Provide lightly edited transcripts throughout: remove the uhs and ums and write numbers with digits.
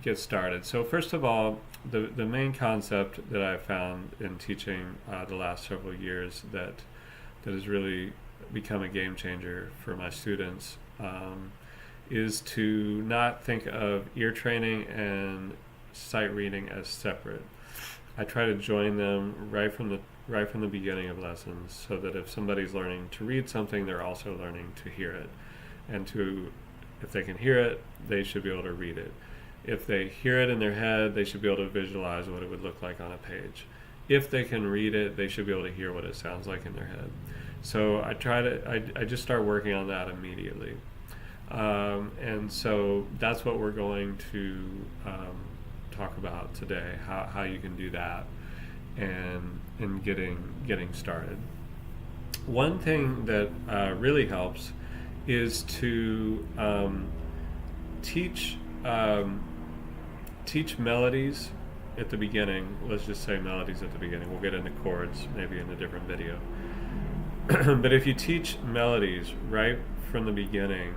get started. So first of all, the main concept that I've found in teaching the last several years that has really become a game changer for my students is to not think of ear training and sight reading as separate. I try to join them right from the beginning of lessons, so that if somebody's learning to read something, they're also learning to hear it, and if they can hear it, they should be able to read it. If they hear it in their head, they should be able to visualize what it would look like on a page. If they can read it, they should be able to hear what it sounds like in their head. So I just start working on that immediately. And so that's what we're going to talk about today, how you can do that and in getting started. One thing that really helps is to teach melodies at the beginning. Let's just say melodies at the beginning. We'll get into chords maybe in a different video. But if you teach melodies right from the beginning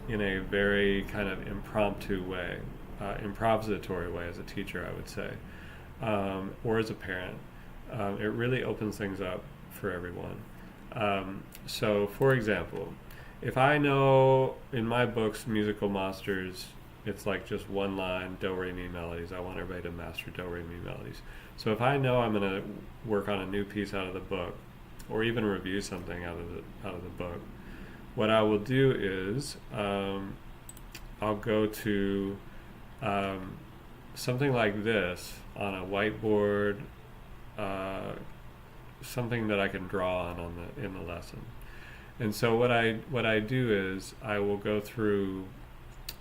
in a very kind of impromptu way, improvisatory way as a teacher, I would say, or as a parent, it really opens things up for everyone. So, for example, if I know in my books, Musical Monsters, it's like just one line, do, re, mi melodies. I want everybody to master do, re, mi melodies. So if I know I'm going to work on a new piece out of the book, or even review something out of the book, what I will do is I'll go to something like this on a whiteboard, something that I can draw on in the lesson. And so what I do is I will go through,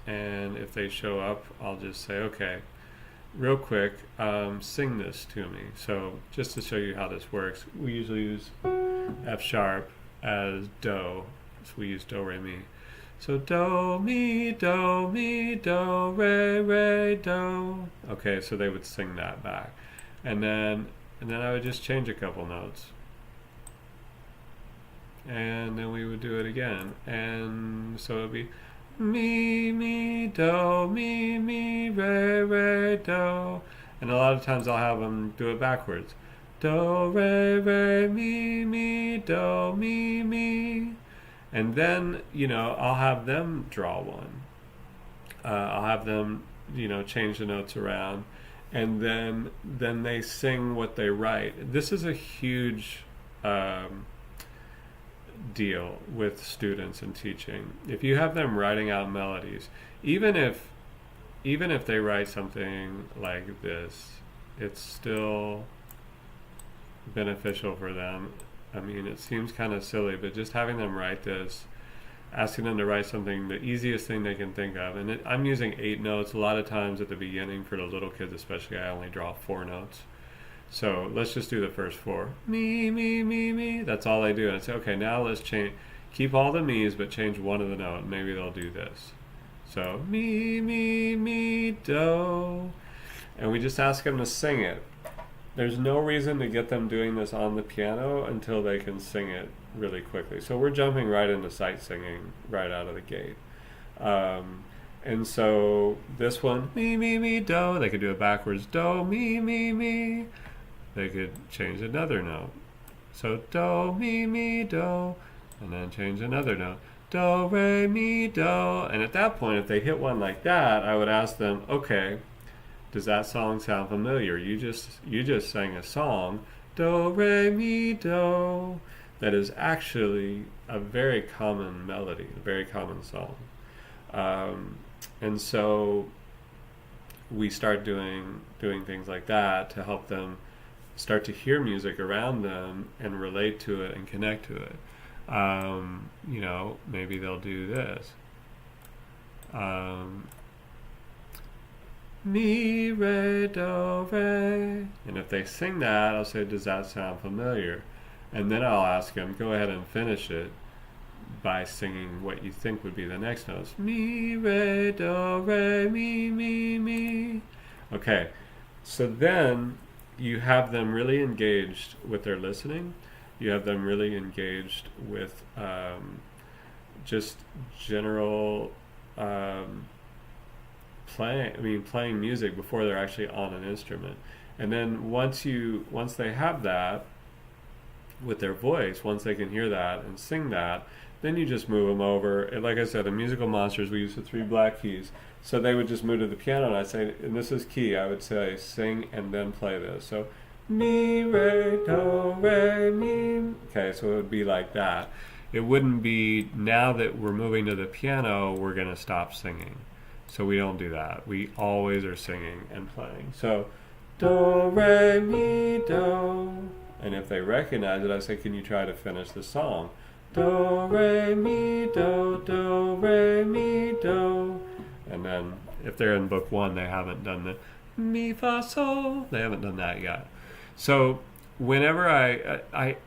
and if they show up, I'll just say, okay, real quick, sing this to me. So just to show you how this works, we usually use F sharp as do, so we use do, re, mi. So do, mi, do, re, re, do. Okay, so they would sing that back. And then I would just change a couple notes. And then we would do it again. And so it would be mi, re, re, do. And a lot of times I'll have them do it backwards. Do, re, mi, do, mi. And then, I'll have them draw one. I'll have them, change the notes around. And then they sing what they write. This is a huge deal with students and teaching. If you have them writing out melodies, even if they write something like this, it's still beneficial for them. I mean, it seems kind of silly, but just having them write this, asking them to write something, the easiest thing they can think of. And I'm using 8 notes. A lot of times at the beginning for the little kids especially, I only draw 4 notes. So let's just do the first 4. Mi. That's all I do. And I say, okay, now let's keep all the mi's, but change one of the note. Maybe they'll do this. So mi, do. And we just ask them to sing it. There's no reason to get them doing this on the piano until they can sing it really quickly. So we're jumping right into sight singing right out of the gate. And so this one, mi, do. They could do it backwards. Do, mi. They could change another note. So do, mi, do. And then change another note. Do, re, mi, do. And at that point, if they hit one like that, I would ask them, okay, does that song sound familiar? You just sang a song, do, re, mi, do. That is actually a very common melody, a very common song. And so we start doing things like that to help them start to hear music around them and relate to it and connect to it. Maybe they'll do this. Mi, re, do, re. And if they sing that, I'll say, does that sound familiar? And then I'll ask them, go ahead and finish it by singing what you think would be the next notes. Mi, re, do, re, mi. Okay, so then you have them really engaged with their listening. You have them really engaged with just general playing music before they're actually on an instrument. And then once they have that with their voice, once they can hear that and sing that, then you just move them over. And like I said, in Musical Monsters, we use the 3 black keys. So they would just move to the piano, and I'd say, and this is key, I would say, sing and then play this. So, mi, re, do, re, mi. Okay, so it would be like that. It wouldn't be, now that we're moving to the piano, we're going to stop singing. So we don't do that. We always are singing and playing. So, do, re, mi, do. And if they recognize it, I say, can you try to finish the song? Do, re, mi, do, re, mi, do. And then if they're in book 1, they haven't done the mi, fa, sol. They haven't done that yet. So whenever I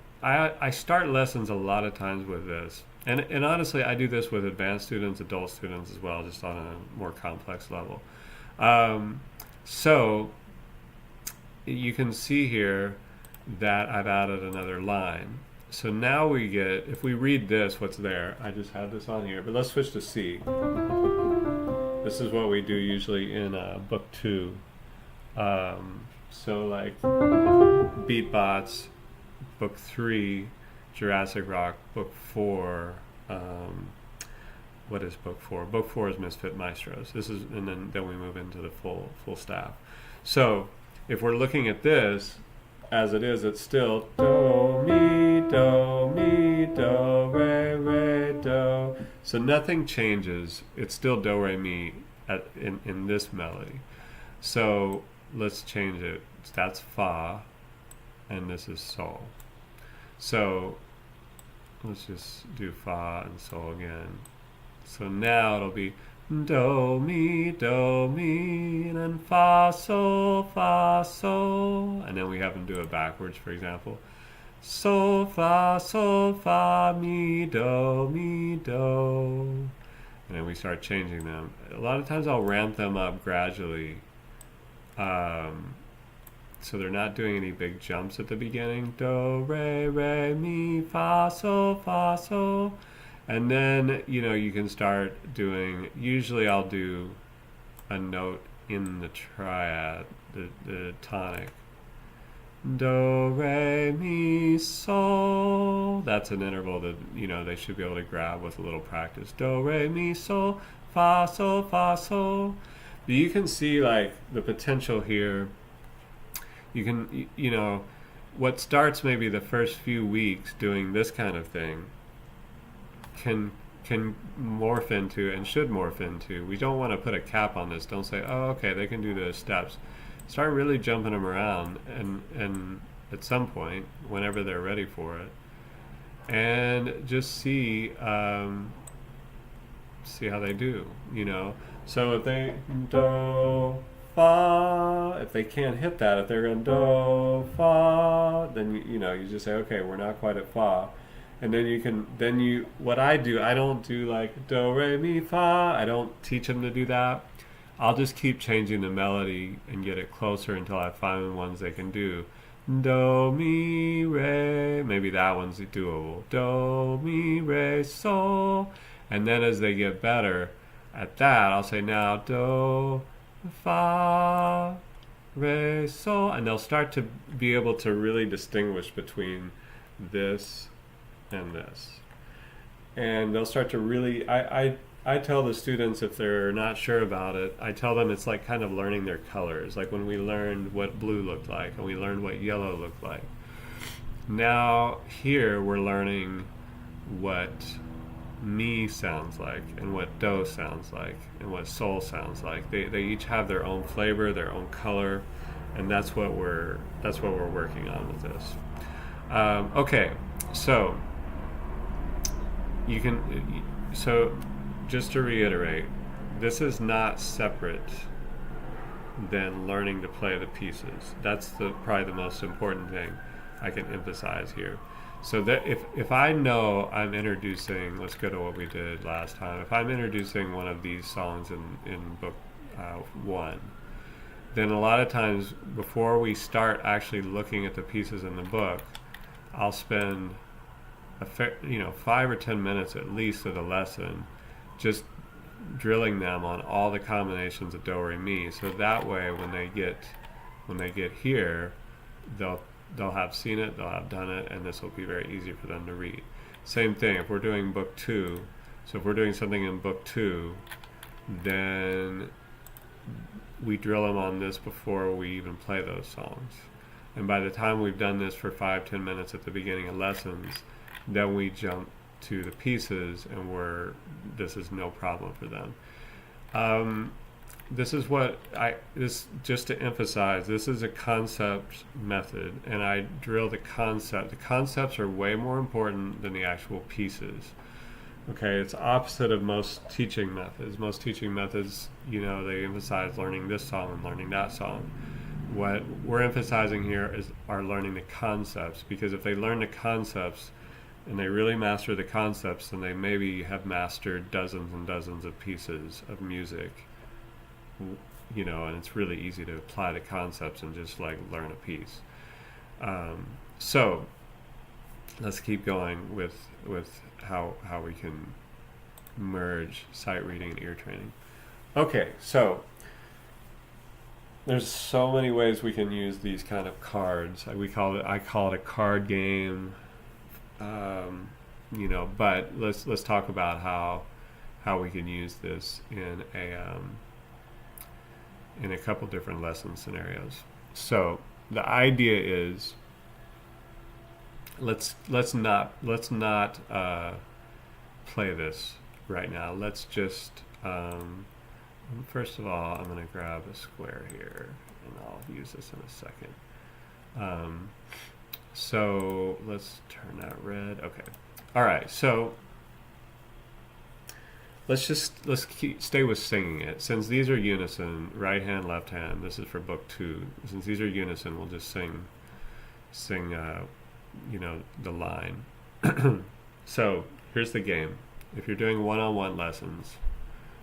start lessons a lot of times with this. And honestly, I do this with advanced students, adult students as well, just on a more complex level. So you can see here that I've added another line. So now we get, if we read this, what's there? I just had this on here, but let's switch to C. This is what we do usually in book 2. So like Beatbots, book 3, Jurassic Rock, book 4. What is book 4? Book 4 is Misfit Maestros. This is, and then we move into the full staff. So if we're looking at this as it is, it's still do, mi, do, re, do. So nothing changes. It's still do, re, mi in this melody. So let's change it. That's fa, and this is sol. So let's just do fa and sol again. So now it'll be do, mi, and then fa, sol, and then we have them do it backwards, for example. Sol, fa, mi, do. And then we start changing them. A lot of times I'll ramp them up gradually. So they're not doing any big jumps at the beginning. Do, re, mi, fa, sol. And then, you can start doing, usually I'll do a note in the triad, the tonic. Do, re, mi, sol. That's an interval that, they should be able to grab with a little practice. Do, re, mi, sol, fa, sol. But you can see, like, the potential here. You can, what starts maybe the first few weeks doing this kind of thing can morph into, and should morph into, we don't want to put a cap on this. Don't say, oh, okay, they can do the steps. Start really jumping them around, and at some point, whenever they're ready for it, and just see how they do, So if they do, fa, if they can't hit that, if they're going do, fa, then you just say, okay, we're not quite at fa. And then what I do, I don't do like do, re, mi, fa. I don't teach them to do that. I'll just keep changing the melody and get it closer until I find the ones they can do. Do, mi, re. Maybe that one's doable. Do, mi, re, sol. And then as they get better at that, I'll say now do, fa, re, sol. And they'll start to be able to really distinguish between this and this, and they'll start to really, I tell the students, if they're not sure about it, I tell them it's like kind of learning their colors, like when we learned what blue looked like and we learned what yellow looked like. Now here we're learning what mi sounds like and what do sounds like and what sol sounds like. They each have their own flavor, their own color, and that's what we're working on with this. Okay, so just to reiterate, this is not separate than learning to play the pieces. That's probably the most important thing I can emphasize here. So that if I know I'm introducing, let's go to what we did last time. If I'm introducing one of these songs in book 1, then a lot of times before we start actually looking at the pieces in the book, I'll spend 5 or 10 minutes at least of the lesson just drilling them on all the combinations of do, re, mi, so that way when they get here, they'll have seen it, they'll have done it, and this will be very easy for them to read. Same thing if we're doing book 2. So if we're doing something in book 2, then we drill them on this before we even play those songs. And by the time we've done this for 5-10 minutes at the beginning of lessons, then we jump to the pieces, and this is no problem for them. This is just to emphasize, this is a concept method, and I drill the concept. The concepts are way more important than the actual pieces. Okay, it's opposite of most teaching methods. Most teaching methods, they emphasize learning this song and learning that song. What we're emphasizing here are learning the concepts, because if they learn the concepts and they really master the concepts, then they maybe have mastered dozens and dozens of pieces of music, and it's really easy to apply the concepts and just like learn a piece. So let's keep going with how we can merge sight reading and ear training. Okay, so there's so many ways we can use these kind of cards. I call it a card game. But let's talk about how we can use this in a couple different lesson scenarios. So the idea is, let's not play this right now. Let's just first of all, I'm going to grab a square here, and I'll use this in a second. So let's turn that red. Okay. All right. So let's stay with singing it. Since these are unison, right hand, left hand. This is for book 2. Since these are unison, we'll just sing the line. So here's the game. If you're doing one-on-one lessons,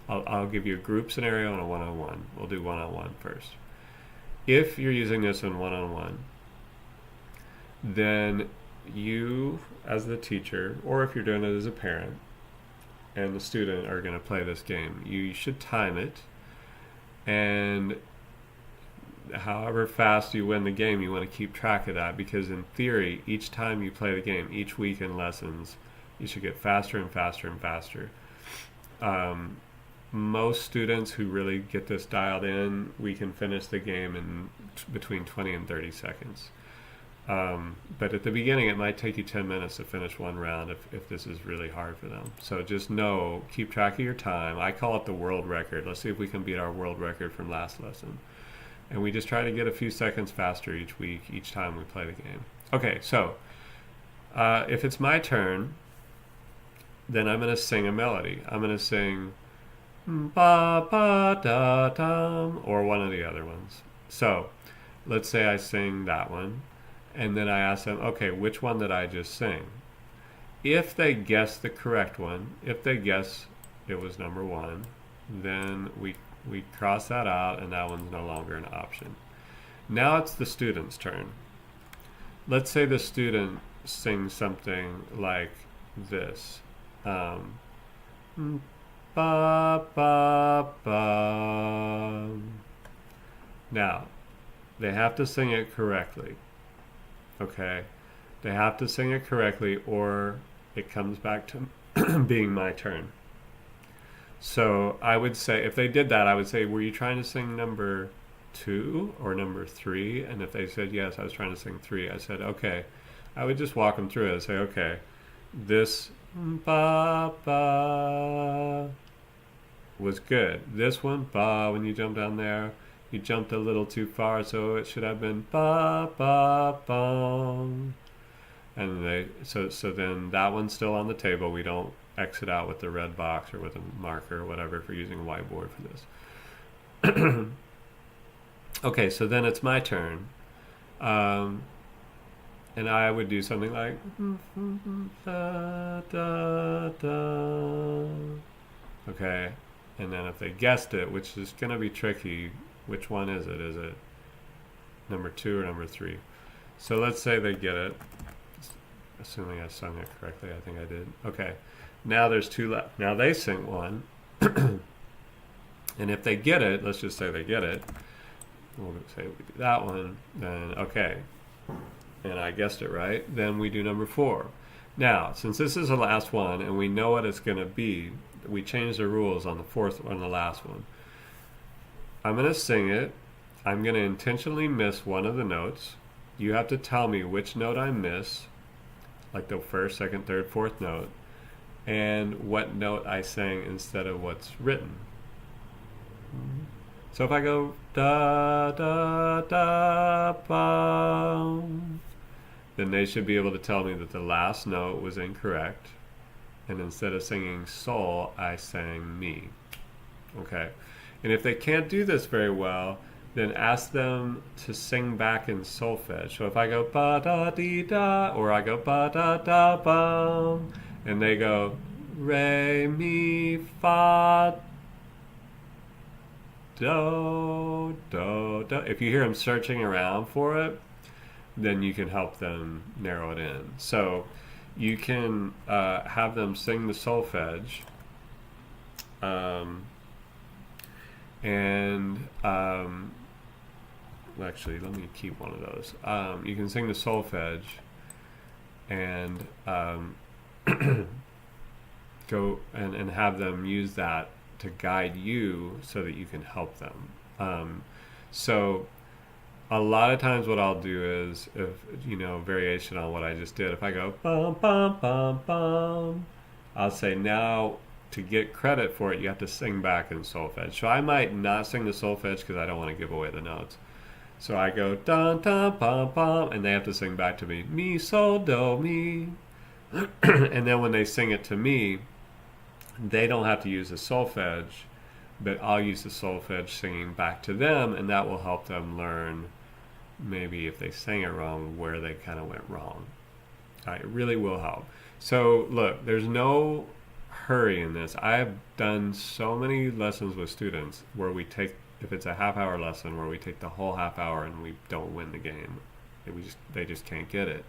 I'll give you a group scenario and a one-on-one. We'll do one-on-one first. If you're using this in one-on-one, then you, as the teacher, or if you're doing it as a parent, and the student are going to play this game, you should time it, and however fast you win the game, you want to keep track of that, because in theory, each time you play the game, each week in lessons, you should get faster and faster and faster. Most students who really get this dialed in, we can finish the game in between 20 and 30 seconds. But at the beginning, it might take you 10 minutes to finish one round if this is really hard for them. So just keep track of your time. I call it the world record. Let's see if we can beat our world record from last lesson. And we just try to get a few seconds faster each week, each time we play the game. Okay, so if it's my turn, then I'm going to sing a melody. I'm going to sing ba ba da dum, or one of the other ones. So let's say I sing that one, and then I ask them, okay, which one did I just sing? If they guess the correct one, if they guess it was number 1, then we cross that out, and that one's no longer an option. Now it's the student's turn. Let's say the student sings something like this. Ba ba ba. Now, they have to sing it correctly. Okay? They have to sing it correctly, or it comes back to being my turn. So I would say, if they did that, I would say, were you trying to sing number 2 or number 3? And if they said yes, I was trying to sing 3, I said, okay. I would just walk them through it and say, okay, this ba ba was good. This one, ba, when you jump down there, you jumped a little too far, so it should have been ba ba bum. And so then that one's still on the table. We don't exit out with the red box or with a marker or whatever if we're using a whiteboard for this. Okay, so then it's my turn. And I would do something like da, da, da. Okay, and then if they guessed it, which is going to be tricky, which one is it? Is it number 2 or number 3? So let's say they get it. Assuming I sung it correctly, I think I did. Okay, now there's 2 left. Now they sing one, And if they get it, let's just say they get it, we'll say we do that one, then okay, and I guessed it right, then we do number 4. Now, since this is the last one and we know what it's going to be, we change the rules on the 4th one, the last one. I'm going to sing it. I'm going to intentionally miss one of the notes. You have to tell me which note I miss, like the 1st, 2nd, 3rd, 4th note, and what note I sang instead of what's written. So if I go da da da ba, then they should be able to tell me that the last note was incorrect, and instead of singing sol, I sang mi. Okay, and if they can't do this very well, then ask them to sing back in solfege. So if I go ba da dee da, or I go ba da da ba, and they go re mi fa do do do. If you hear them searching around for it, then you can help them narrow it in. So you can have them sing the solfege, actually, let me keep one of those. You can sing the solfege and go and have them use that to guide you so that you can help them. So a lot of times what I'll do is, if variation on what I just did, if I go bum bum bum bum, I'll say, now to get credit for it you have to sing back in solfege. So I might not sing the solfege because I don't want to give away the notes. So I go dun dun bum bum, and they have to sing back to me mi sol do mi. And then when they sing it to me, they don't have to use the solfege, but I'll use the solfege singing back to them, and that will help them learn, maybe if they sang it wrong, where they kind of went wrong. It really will help. So look, there's no hurry in this. I have done so many lessons with students where we take, if it's a half-hour lesson, where we take the whole half hour and we don't win the game. They just can't get it.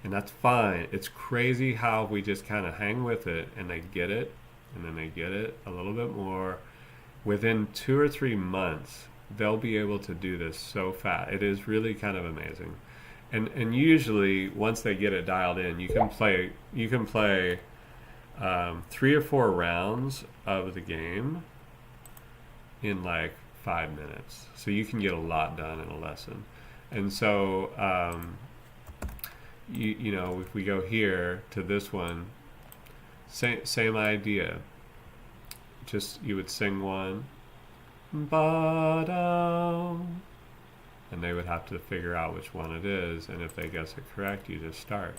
And that's fine. It's crazy how we just kind of hang with it and they get it, and then they get it a little bit more. Within 2 or 3 months, they'll be able to do this so fast. It is really kind of amazing. And usually, once they get it dialed in, you can play 3 or 4 rounds of the game in like 5 minutes. So you can get a lot done in a lesson. And so, if we go here to this one, same idea. Just, you would sing one, ba-da, and they would have to figure out which one it is, and if they guess it correct, you just start.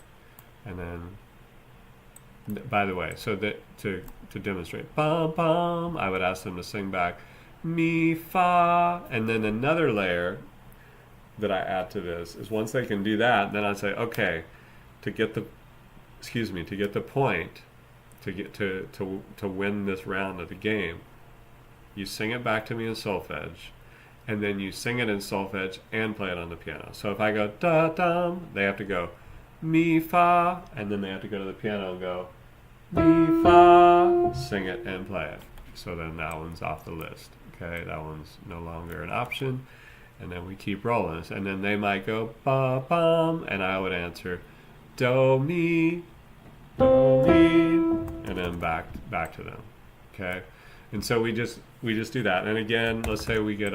And then, by the way, so that to demonstrate, bum bum, I would ask them to sing back mi fa, and then another layer that I add to this is, once they can do that, then I say, okay, to get the point, to win this round of the game, you sing it back to me in solfege, and then you sing it in solfege and play it on the piano. So if I go da dum, they have to go mi fa, and then they have to go to the piano and go mi fa, sing it and play it. So then that one's off the list. Okay, that one's no longer an option, and then we keep rolling. And then they might go ba bum, and I would answer do mi, and then back to them. Okay, and so we just do that. And again, let's say we get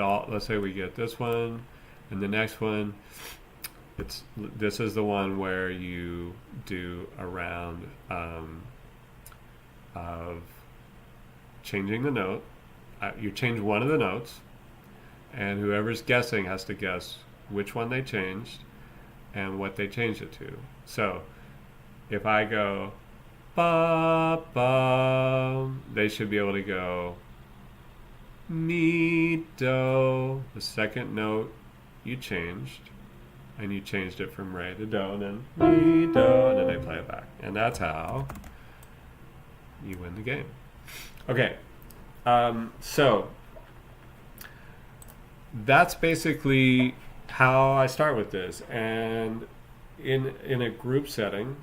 this one and the next one. This is the one where you do a round of changing the note. You change one of the notes, and whoever's guessing has to guess which one they changed and what they changed it to. So if I go ba ba, they should be able to go mi do, the second note you changed, and you changed it from re to do, and then mi do, and then they play it back. And that's how you win the game. Okay, so that's basically how I start with this. And in a group setting,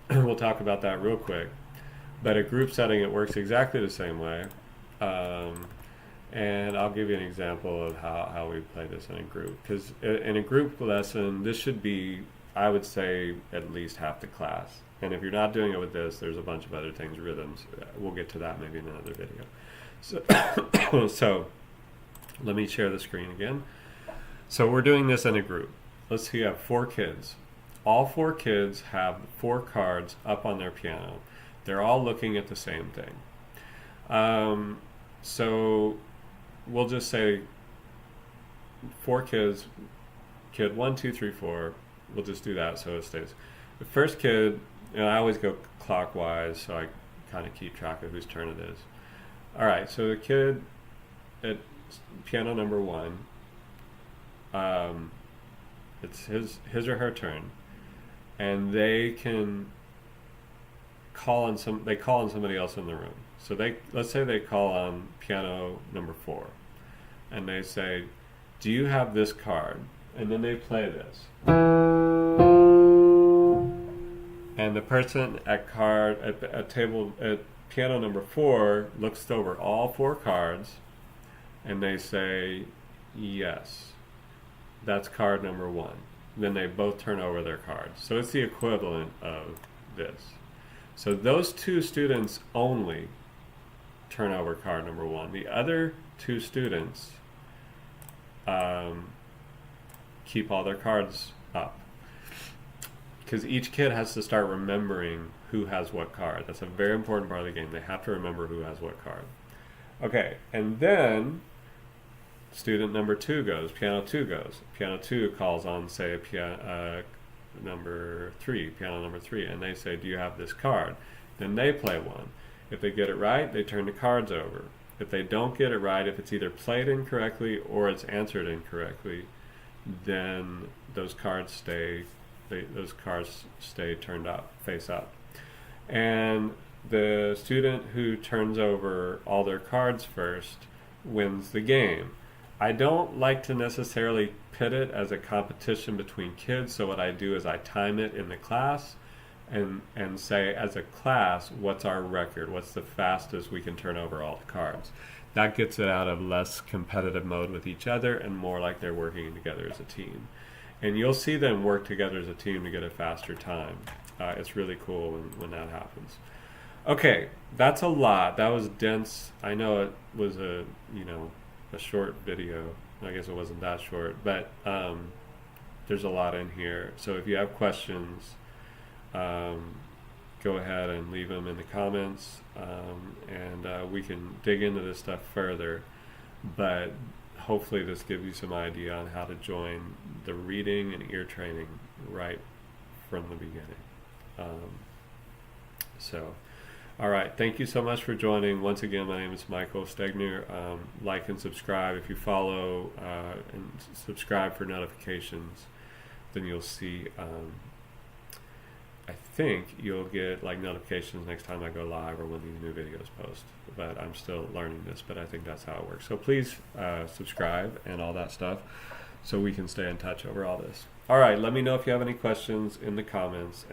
we'll talk about that real quick, but a group setting, it works exactly the same way. And I'll give you an example of how we play this in a group. Because in a group lesson, this should be, I would say, at least half the class. And if you're not doing it with this, there's a bunch of other things, rhythms. We'll get to that maybe in another video. So, so let me share the screen again. So we're doing this in a group. Let's see, you have 4 kids. All 4 kids have 4 cards up on their piano. They're all looking at the same thing. So we'll just say 4 kids, kid 1, 2, 3, 4. We'll just do that so it stays. The first kid, and I always go clockwise so I kind of keep track of whose turn it is. All right, so the kid at piano number 1, it's his or her turn, and they can call on somebody else in the room. So let's say they call on piano number 4, and they say, "Do you have this card?" And then they play this, and the person at piano number 4 looks over all 4 cards, and they say, "Yes, that's card number 1." Then they both turn over their cards. So it's the equivalent of this. So those 2 students only turn over card number 1. The other 2 students keep all their cards up, because each kid has to start remembering who has what card. That's a very important part of the game. They have to remember who has what card. Okay, and then student number 2 goes, piano 2 goes. Piano 2 calls on, say, piano number 3, and they say, "Do you have this card?" Then they play one. If they get it right, they turn the cards over. If they don't get it right, if it's either played incorrectly or it's answered incorrectly, then those cards stay turned up, face up. And the student who turns over all their cards first wins the game. I don't like to necessarily pit it as a competition between kids, so what I do is I time it in the class and say, as a class, what's our record? What's the fastest we can turn over all the cards? That gets it out of less competitive mode with each other and more like they're working together as a team. And you'll see them work together as a team to get a faster time. It's really cool when that happens. Okay, that's a lot. That was dense. I know it was a short video. I guess it wasn't that short, but there's a lot in here. So if you have questions, go ahead and leave them in the comments, and we can dig into this stuff further. But hopefully this gives you some idea on how to join the reading and ear training right from the beginning. All right, thank you so much for joining. Once again, my name is Michael Stegner. Like and subscribe. If you follow and subscribe for notifications, then you'll see, I think you'll get like notifications next time I go live or when these new videos post. But I'm still learning this, but I think that's how it works. So please subscribe and all that stuff so we can stay in touch over all this. All right, let me know if you have any questions in the comments.